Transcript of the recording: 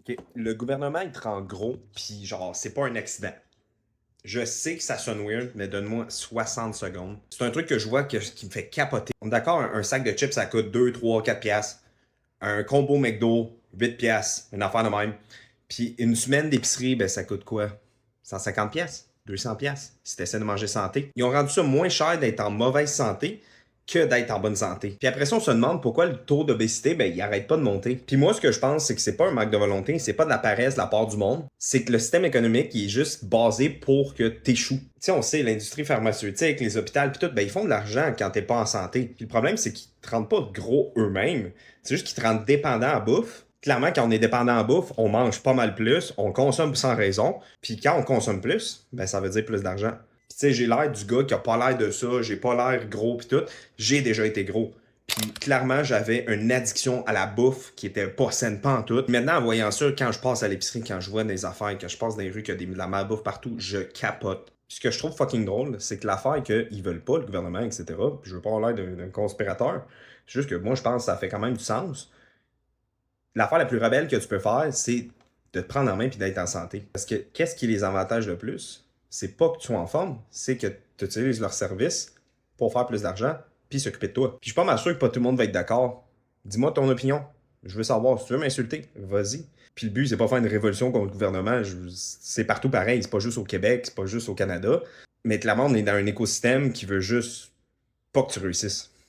OK. Le gouvernement, il te rend gros, puis genre, c'est pas un accident. Je sais que ça sonne weird, mais donne-moi 60 secondes. C'est un truc que je vois qui me fait capoter. On est d'accord, un sac de chips, ça coûte 2, 3, 4 piastres. Un combo McDo, 8 piastres. Une affaire de même. Puis une semaine d'épicerie, ben ça coûte quoi? 150 piastres? 200 piastres? Si t'essaies de manger santé. Ils ont rendu ça moins cher d'être en mauvaise santé que d'être en bonne santé. Puis après ça, on se demande pourquoi le taux d'obésité, ben, il arrête pas de monter. Puis moi, ce que je pense, c'est que c'est pas un manque de volonté, c'est pas de la paresse de la part du monde, c'est que le système économique, il est juste basé pour que t'échoues. Tu sais, on sait, l'industrie pharmaceutique, les hôpitaux, puis tout, ben, ils font de l'argent quand t'es pas en santé. Puis le problème, c'est qu'ils te rendent pas gros eux-mêmes, c'est juste qu'ils te rendent dépendant à bouffe. Clairement, quand on est dépendant à bouffe, on mange pas mal plus, on consomme sans raison, puis quand on consomme plus, ben, ça veut dire plus d'argent. Tu sais, j'ai l'air du gars qui a pas l'air de ça, j'ai pas l'air gros pis tout. J'ai déjà été gros. Puis clairement, j'avais une addiction à la bouffe qui était pas saine pas en tout. Maintenant, en voyant ça, quand je passe à l'épicerie, quand je vois des affaires, que je passe dans les rues, qu'il y a de la malbouffe partout, je capote. Puis ce que je trouve fucking drôle, c'est que l'affaire qu'ils veulent pas, le gouvernement, etc., puis je veux pas avoir l'air d'un conspirateur, c'est juste que moi, je pense que ça fait quand même du sens. L'affaire la plus rebelle que tu peux faire, c'est de te prendre en main puis d'être en santé. Parce que qu'est-ce qui les avantage le plus? C'est pas que tu sois en forme, c'est que tu utilises leur service pour faire plus d'argent puis s'occuper de toi. Puis je suis pas mal sûr que pas tout le monde va être d'accord. Dis-moi ton opinion. Je veux savoir. Si tu veux m'insulter, vas-y. Puis le but, c'est pas faire une révolution contre le gouvernement. C'est partout pareil. C'est pas juste au Québec, c'est pas juste au Canada. Mais clairement, on est dans un écosystème qui veut juste pas que tu réussisses.